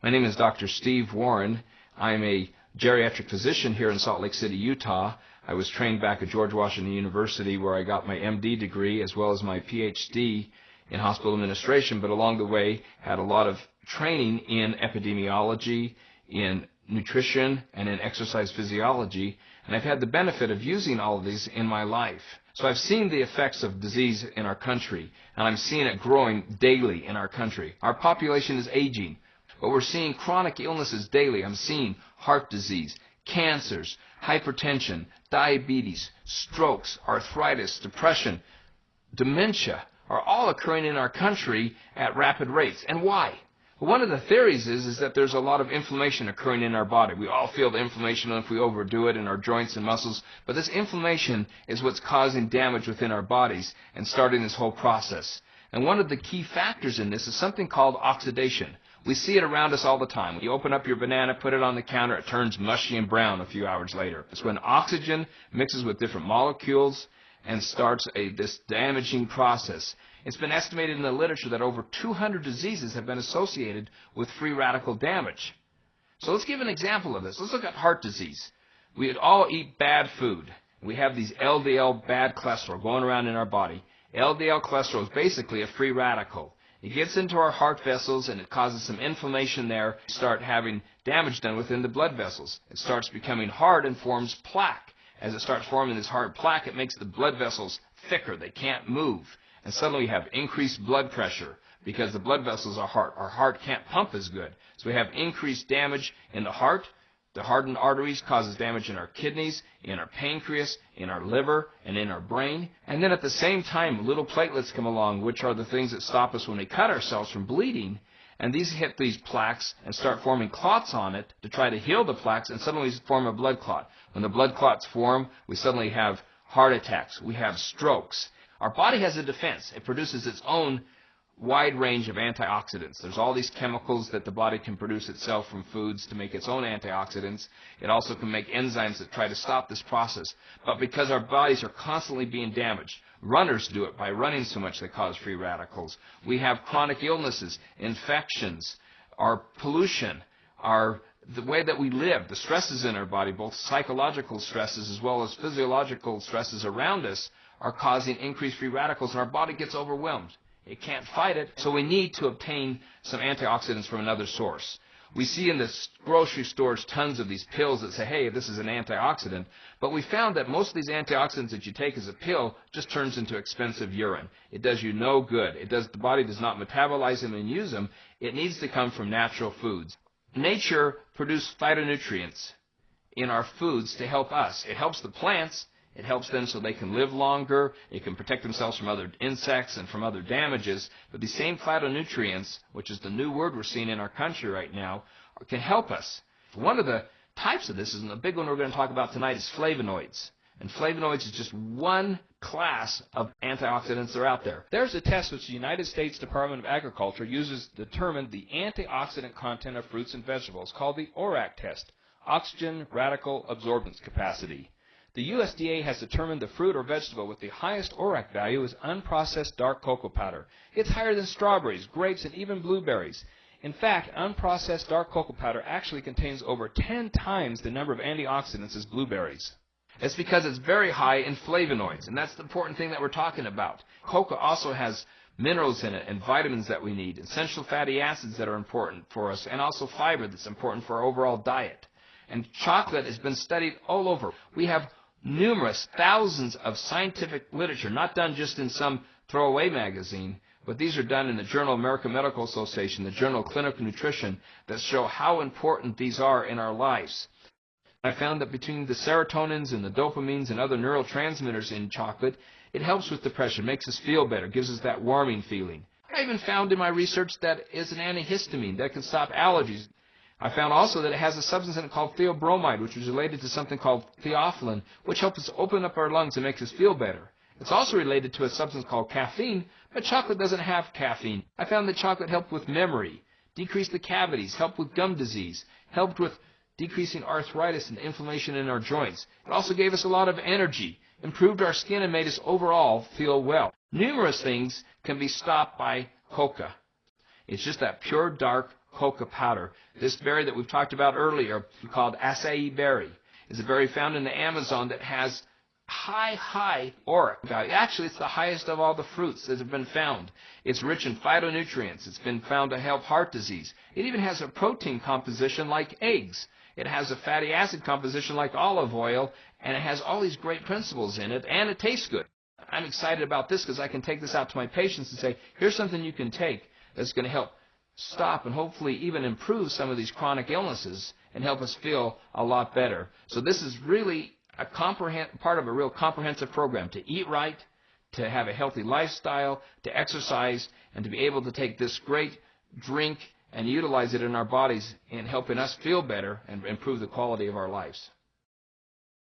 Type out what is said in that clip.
My name is Dr. Steve Warren. I'm a geriatric physician here in Salt Lake City, Utah. I was trained back at George Washington University where I got my MD degree as well as my PhD in hospital administration, but along the way had a lot of training in epidemiology, in nutrition, and in exercise physiology, and I've had the benefit of using all of these in my life. So I've seen the effects of disease in our country, and I'm seeing it growing daily in our country. Our population is aging, but we're seeing chronic illnesses daily. I'm seeing heart disease, cancers, hypertension, diabetes, strokes, arthritis, depression, dementia are all occurring in our country at rapid rates. And why? Well, one of the theories is that there's a lot of inflammation occurring in our body. We all feel the inflammation if we overdo it in our joints and muscles, but this inflammation is what's causing damage within our bodies and starting this whole process. And one of the key factors in this is something called oxidation. We see it around us all the time. You open up your banana, put it on the counter, it turns mushy and brown a few hours later. It's when oxygen mixes with different molecules and starts this damaging process. It's been estimated in the literature that over 200 diseases have been associated with free radical damage. So let's give an example of this. Let's look at heart disease. We all eat bad food. We have these LDL, bad cholesterol, going around in our body. LDL cholesterol is basically a free radical. It gets into our heart vessels and it causes some inflammation there. You start having damage done within the blood vessels. It starts becoming hard and forms plaque. As it starts forming this hard plaque, it makes the blood vessels thicker. They can't move. And suddenly we have increased blood pressure because the blood vessels are hard. Our heart can't pump as good. So we have increased damage in the heart. The hardened arteries causes damage in our kidneys, in our pancreas, in our liver, and in our brain. And then at the same time, little platelets come along, which are the things that stop us when we cut ourselves from bleeding. And these hit these plaques and start forming clots on it to try to heal the plaques, and suddenly we form a blood clot. When the blood clots form, we suddenly have heart attacks. We have strokes. Our body has a defense. It produces its own wide range of antioxidants. There's all these chemicals that the body can produce itself from foods to make its own antioxidants. It also can make enzymes that try to stop this process. But because our bodies are constantly being damaged, runners do it by running so much they cause free radicals. We have chronic illnesses, infections, our pollution, the way that we live, the stresses in our body, both psychological stresses as well as physiological stresses around us, are causing increased free radicals, and our body gets overwhelmed. It can't fight it, so we need to obtain some antioxidants from another source. We see in the grocery stores tons of these pills that say, hey, this is an antioxidant, but we found that most of these antioxidants that you take as a pill just turns into expensive urine. It does you no good. The body does not metabolize them and use them. It needs to come from natural foods. Nature produces phytonutrients in our foods to help us. It helps the plants. It helps them so they can live longer. It can protect themselves from other insects and from other damages. But these same phytonutrients, which is the new word we're seeing in our country right now, can help us. One of the types of this, and the big one we're going to talk about tonight, is flavonoids. And flavonoids is just one class of antioxidants that are out there. There's a test which the United States Department of Agriculture uses to determine the antioxidant content of fruits and vegetables called the ORAC test, Oxygen Radical Absorbance Capacity. The USDA has determined the fruit or vegetable with the highest ORAC value is unprocessed dark cocoa powder. It's higher than strawberries, grapes, and even blueberries. In fact, unprocessed dark cocoa powder actually contains over 10 times the number of antioxidants as blueberries. It's because it's very high in flavonoids, and that's the important thing that we're talking about. Cocoa also has minerals in it and vitamins that we need, essential fatty acids that are important for us, and also fiber that's important for our overall diet. And chocolate has been studied all over. We have numerous thousands of scientific literature, not done just in some throwaway magazine, but these are done in the Journal of American Medical Association, the Journal of Clinical Nutrition, that show how important these are in our lives. I found that between the serotonins and the dopamines and other neurotransmitters in chocolate, it helps with depression, makes us feel better, gives us that warming feeling. I even found in my research that it's an antihistamine that can stop allergies. I found also that it has a substance in it called theobromide, which is related to something called theophylline, which helps us open up our lungs and makes us feel better. It's also related to a substance called caffeine, but chocolate doesn't have caffeine. I found that chocolate helped with memory, decreased the cavities, helped with gum disease, helped with decreasing arthritis and inflammation in our joints. It also gave us a lot of energy, improved our skin, and made us overall feel well. Numerous things can be stopped by coca. It's just that pure dark coca powder. This berry that we've talked about earlier, called acai berry, is a berry found in the Amazon that has high ORAC value. Actually, it's the highest of all the fruits that have been found. It's rich in phytonutrients. It's been found to help heart disease. It even has a protein composition like eggs. It has a fatty acid composition like olive oil, and it has all these great principles in it, and it tastes good. I'm excited about this because I can take this out to my patients and say, here's something you can take that's going to help stop and hopefully even improve some of these chronic illnesses and help us feel a lot better. So this is really a part of a real comprehensive program to eat right, to have a healthy lifestyle, to exercise, and to be able to take this great drink and utilize it in our bodies in helping us feel better and improve the quality of our lives.